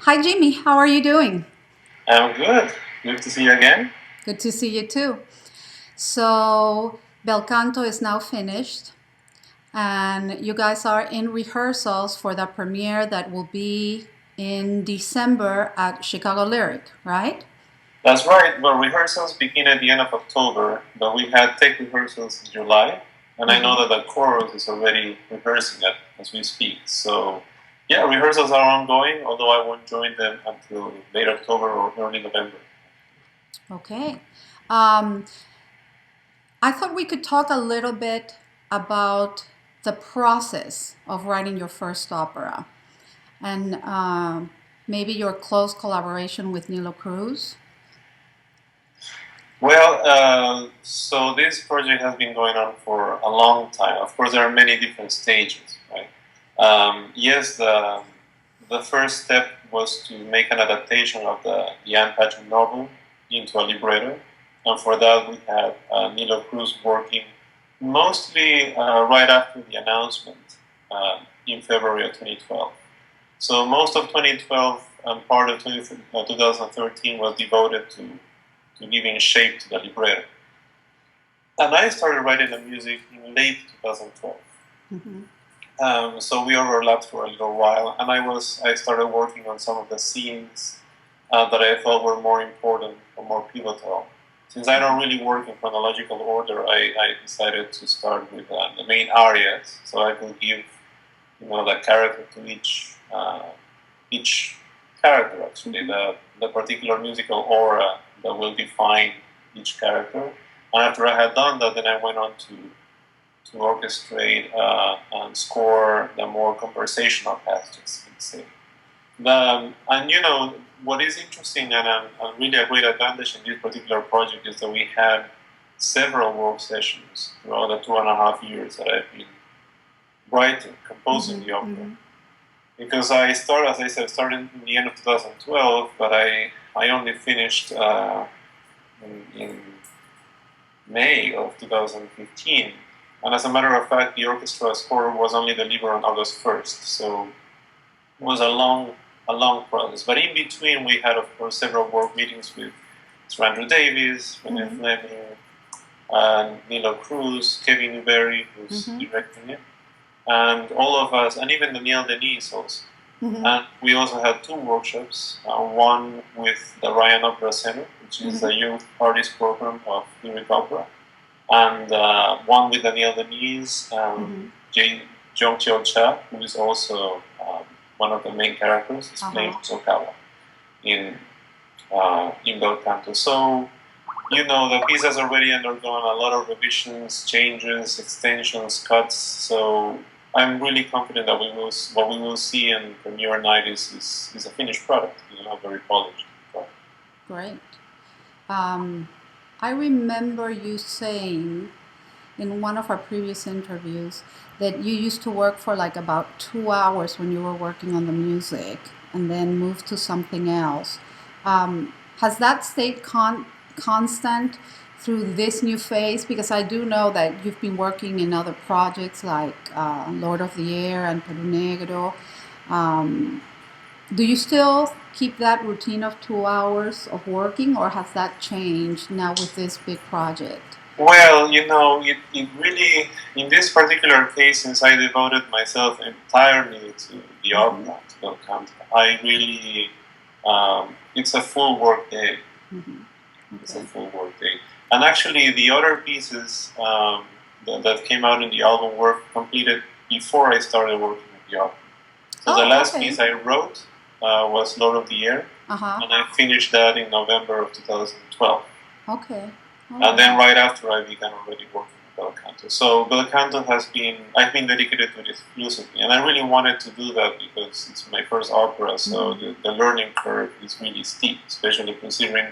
Hi, Jimmy. How are you doing? I'm good. Good to see you again. Good to see you too. So, Bel Canto is now finished, and you guys are in rehearsals for the premiere that will be in December at Chicago Lyric, right? That's right. Well, rehearsals begin at the end of October, but we had tech rehearsals in July, and I know Mm-hmm. that the chorus is already rehearsing it as we speak. So, yeah, rehearsals are ongoing, although I won't join them until late October or early November. Okay. Um, I thought we could talk a little bit about the process of writing your first opera and maybe your close collaboration with Nilo Cruz. Well, so this project has been going on for a long time. Of course, there are many different stages, right? Yes, the first step was to make an adaptation of the Anne Patchett novel into a libretto, and for that we had Nilo Cruz working mostly right after the announcement in February of 2012. So most of 2012 and part of 2013 was devoted to giving shape to the libretto. And I started writing the music in late 2012. Mm-hmm. So we overlapped for a little while, and I started working on some of the scenes that I thought were more important or more pivotal. Since I don't really work in chronological order, I decided to start with the main arias, so I could give the character to each character actually, the particular musical aura that will define each character. And after I had done that, then I went on to orchestrate and score the more conversational passages, let's say. And what is interesting and really a great advantage in this particular project is that we had several work sessions throughout the 2.5 years that I've been writing, composing Mm-hmm. the opera. Mm-hmm. Because I started, as I said, started in the end of 2012, but I only finished in May of 2015. And as a matter of fact, the orchestra score was only delivered on August 1st, so it was a long process. But in between, we had, of course, several work meetings with Sir Andrew Davis, Renee Mm-hmm. Fleming, and Nilo Cruz, Kevin Newberry, who's Mm-hmm. directing it, and all of us, and even Danielle Denise also. Mm-hmm. And we also had two workshops, one with the Ryan Opera Center, which is Mm-hmm. the youth artist program of lyric opera, and one with Danielle Denise and Mm-hmm. Jong Cheo Cha, who is also one of the main characters, is playing Uh-huh. Hosokawa in Bel Canto. So, the piece has already undergone a lot of revisions, changes, extensions, cuts. So I'm really confident that what we will see in premiere night is a finished product, a very polished product. Great. Um, I remember you saying in one of our previous interviews that you used to work for like about 2 hours when you were working on the music and then moved to something else. Has that stayed constant through this new phase? Because I do know that you've been working in other projects like Lord of the Air and Perú Negro. Um, do you still keep that routine of 2 hours of working, or has that changed now with this big project? Well, it really, in this particular case, since I devoted myself entirely to the Mm-hmm. opera, to Bel Canto, I really, it's a full work day. Mm-hmm. It's a Okay. full work day. And actually, the other pieces that came out in the album were completed before I started working on the album. So the Oh, last okay. piece I wrote was Lord of the Air, Uh huh. and I finished that in November of 2012. Okay. All And right. then right after, I began already working on Bel Canto. So Bel Canto I've been dedicated to it exclusively, and I really wanted to do that because it's my first opera, so Mm-hmm. the learning curve is really steep, especially considering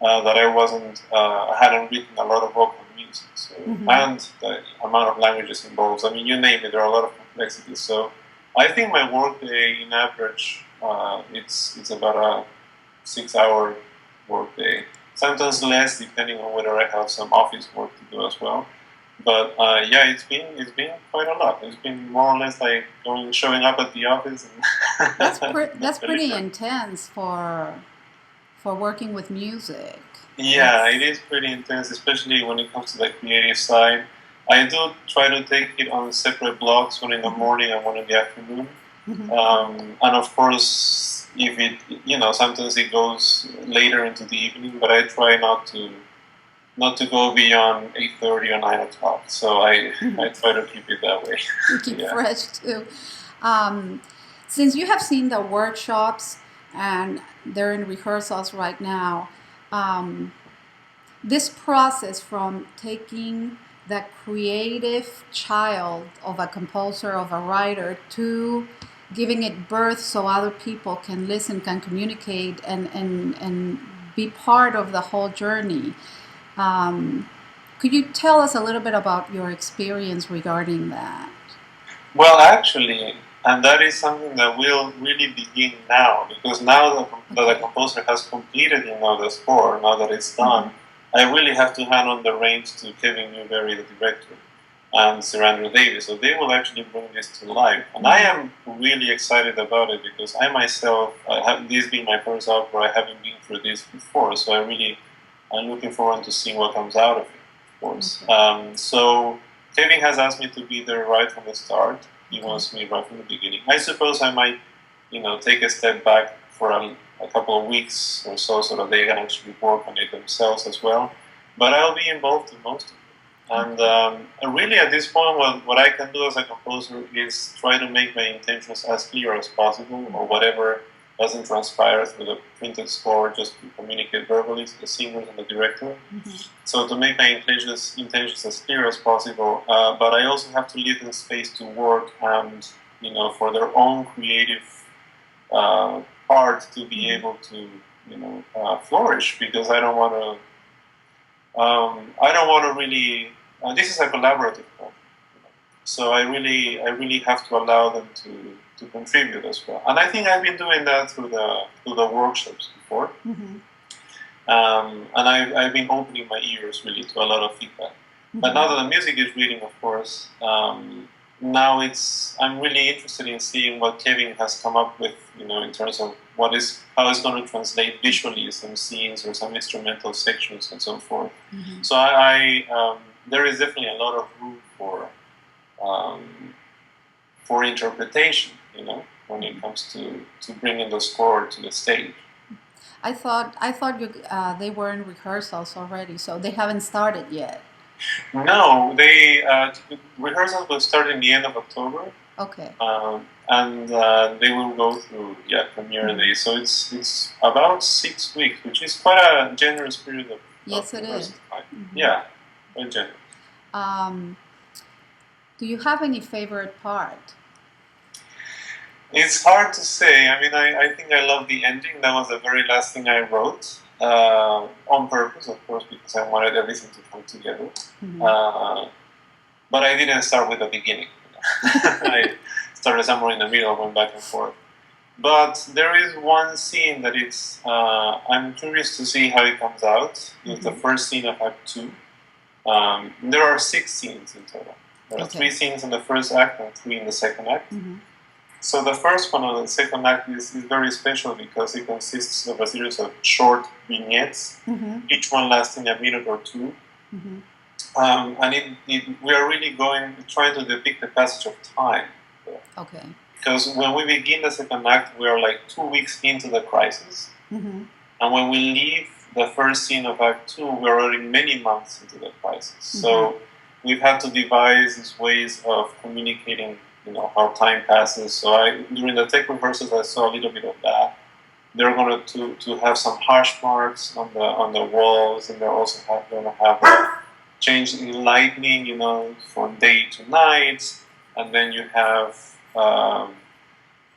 that I hadn't written a lot of vocal music, so Mm-hmm. and the amount of languages involved. I mean, you name it, there are a lot of complexities. So I think my workday, in average, it's about a 6 hour workday. Sometimes less, depending on whether I have some office work to do as well. But yeah, it's been quite a lot. It's been more or less like showing up at the office and That's pretty delivering. intense for working with music. Yeah, it That's is pretty intense, especially when it comes to the creative side. I do try to take it on separate blocks, one in the morning and one in the afternoon. And of course, if it, sometimes it goes later into the evening, but I try not to go beyond 8:30 or 9 o'clock. So I try to keep it that way. you keep Yeah. fresh too. Um, since you have seen the workshops and they're in rehearsals right now, um, this process from taking the creative child of a composer, of a writer, to giving it birth so other people can listen, can communicate, and be part of the whole journey. Um, could you tell us a little bit about your experience regarding that? Well, actually, and that is something that will really begin now, because now that the Okay. composer has completed, the score, now that it's Mm-hmm. done, I really have to hand on the reins to Kevin Newberry, the director, and Sir Andrew Davis. So they will actually bring this to life, and I Mm-hmm. am really excited about it because I myself, this being my first opera, I haven't been through this before, so I'm looking forward to seeing what comes out of it, of course. Okay. So Kevin has asked me to be there right from the start. He Okay. wants me right from the beginning. I suppose I might, take a step back for a couple of weeks or so that they can actually work on it themselves as well. But I'll be involved in most of it. And Okay. really, at this point, what I can do as a composer is try to make my intentions as clear as possible, or whatever doesn't transpire through the printed score, just to communicate verbally to the singers and the director. Mm-hmm. So to make my intentions as clear as possible, but I also have to leave them space to work and for their own creative part to be Mm-hmm. able to flourish, because I don't want to really. This is a collaborative project, so I really have to allow them to contribute as well. And I think I've been doing that through the workshops before. Mm-hmm. And I've been opening my ears really to a lot of feedback. But Mm-hmm. now that the music is reading, of course, now I'm really interested in seeing what Kevin has come up with, in terms of how it's going to translate visually some scenes or some instrumental sections and so forth. Mm-hmm. So there is definitely a lot of room um, for interpretation, when it comes to bringing the score to the stage. I thought they were in rehearsals already, so they haven't started yet. No, rehearsals will start in the end of October, Okay. and they will go through premiere Mm-hmm. day. So it's about 6 weeks, which is quite a generous period of Yes, it is. rehearsal time. Mm-hmm. Yeah, very generous. Um, do you have any favorite part? It's hard to say. I mean, I think I love the ending. That was the very last thing I wrote, on purpose, of course, because I wanted everything to come together. Mm-hmm. Uh, but I didn't start with the beginning. I started somewhere in the middle, went back and forth. But there is one scene that I'm curious to see how it comes out. It's the Mm-hmm. first scene of Act 2. There are 6 scenes in total. There are Okay. 3 scenes in the first act and 3 in the second act. Mm-hmm. So the first one of the second act is very special because it consists of a series of short vignettes, Mm-hmm. each one lasting a minute or two. Mm-hmm. And we are really trying to depict the passage of time. Okay. Because when we begin the second act, we are like 2 weeks into the crisis. Mm-hmm. And when we leave the first scene of Act 2, we're already many months into the crisis. Mm-hmm. So we've had to devise these ways of communicating, how time passes. So during the tech rehearsals, I saw a little bit of that. They're going to have some hash marks on the walls, and they're also going to have a change in lighting, from day to night, and then you have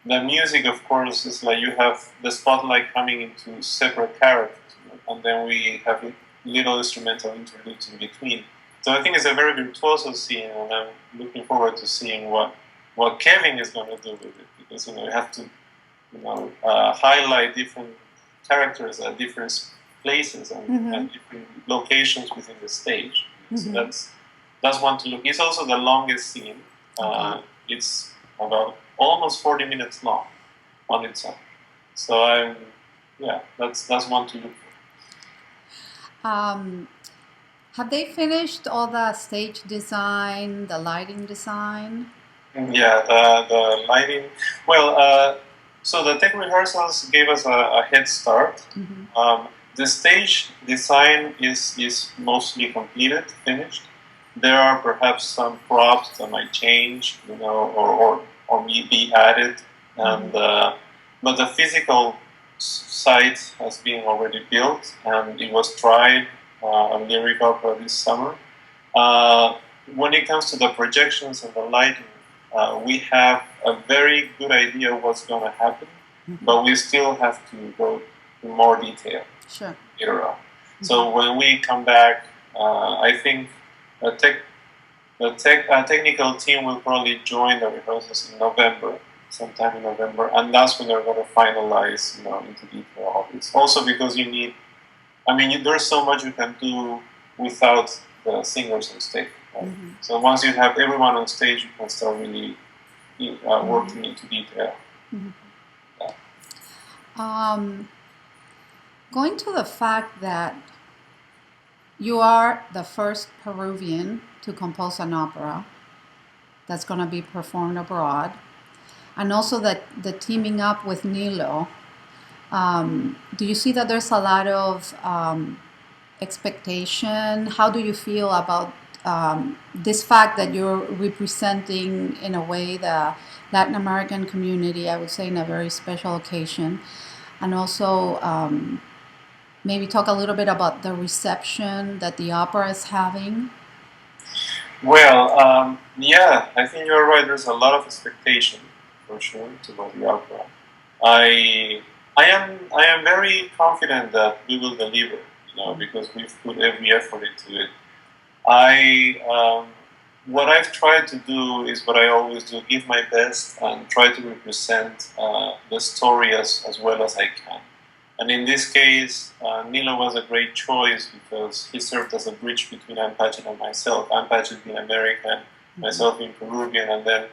the music. Of course, is like you have the spotlight coming into separate characters, and then we have a little instrumental interludes in between. So I think it's a very virtuoso scene, and I'm looking forward to seeing what Kevin is going to do with it, because you have to highlight different characters at different places and Mm-hmm. different locations within the stage. So Mm-hmm. that's one to look. It's also the longest scene. It's about almost 40 minutes long on its own. So that's one to look for. Have they finished all the stage design, the lighting design? Yeah, the lighting. Well, so the tech rehearsals gave us a head start. Mm-hmm. The stage design is mostly completed, finished. There are perhaps some props that might change, or be added, and but the physical site has been already built, and it was tried on Lyric Opera this summer. When it comes to the projections and the lighting, we have a very good idea of what's going to happen, but we still have to go to more detail later on. So when we come back, I think the technical team will probably join the rehearsals in November, sometime in November, and that's when they're going to finalize, into detail all this. Also because there's so much you can do without the singers on stage. Right? Mm-hmm. So once you have everyone on stage, you can start really working into detail. Mm-hmm. Yeah. Going to the fact that you are the first Peruvian to compose an opera that's going to be performed abroad, and also that the teaming up with Nilo, do you see that there's a lot of expectation? How do you feel about this fact that you're representing, in a way, the Latin American community, I would say, in a very special occasion? And also maybe talk a little bit about the reception that the opera is having. Well, I think you're right. There's a lot of expectation, for sure, toward the opera. I am very confident that we will deliver, because we've put every effort into it. What I've tried to do is what I always do: give my best and try to represent the story as well as I can. And in this case, Nilo was a great choice because he served as a bridge between Ampache and myself. Ampache being American, myself being Peruvian, and then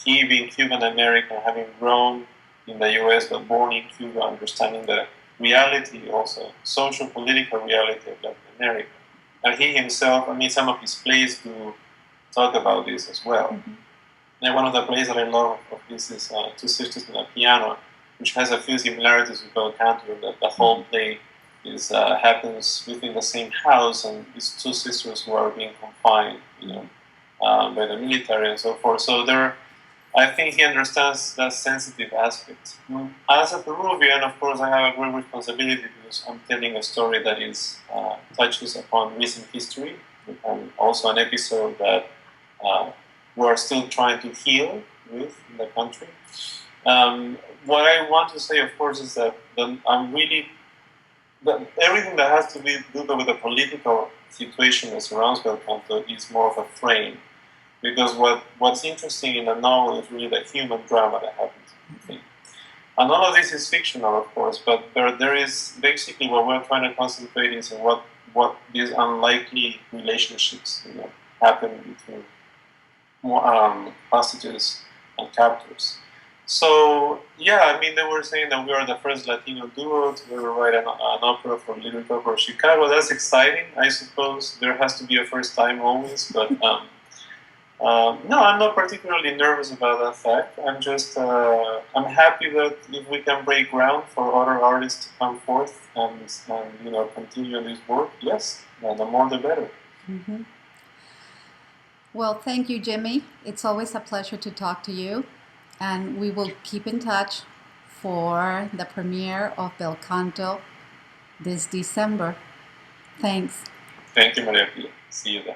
he being Cuban American, having grown in the US but born in Cuba, understanding the reality, also social political reality of Latin America. And he himself, some of his plays do talk about this as well. Mm-hmm. And one of the plays that I love of this is Two Sisters and a Piano, which has a few similarities with Bel Canto, that the whole play happens within the same house, and these two sisters who are being confined, by the military and so forth. So I think he understands that sensitive aspect. As a Peruvian, of course, I have a great responsibility because I'm telling a story that touches upon recent history, and also an episode that we are still trying to heal with in the country. What I want to say, of course, is that everything that has to do with the political situation that surrounds Bel Canto is more of a frame. Because what's interesting in the novel is really the human drama that happens in the thing. And all of this is fictional, of course, but there is basically what we're trying to concentrate is on what these unlikely relationships happen between hostages and captors. So, they were saying that we are the first Latino duo to ever write an opera for Lyric Opera Chicago. That's exciting, I suppose. There has to be a first time always, but no, I'm not particularly nervous about that fact. I'm just, I'm happy that if we can break ground for other artists to come forth and continue this work, yes, the more the better. Mm-hmm. Well, thank you, Jimmy. It's always a pleasure to talk to you. And we will keep in touch for the premiere of Bel Canto this December. Thanks. Thank you, Maria Pia. See you then.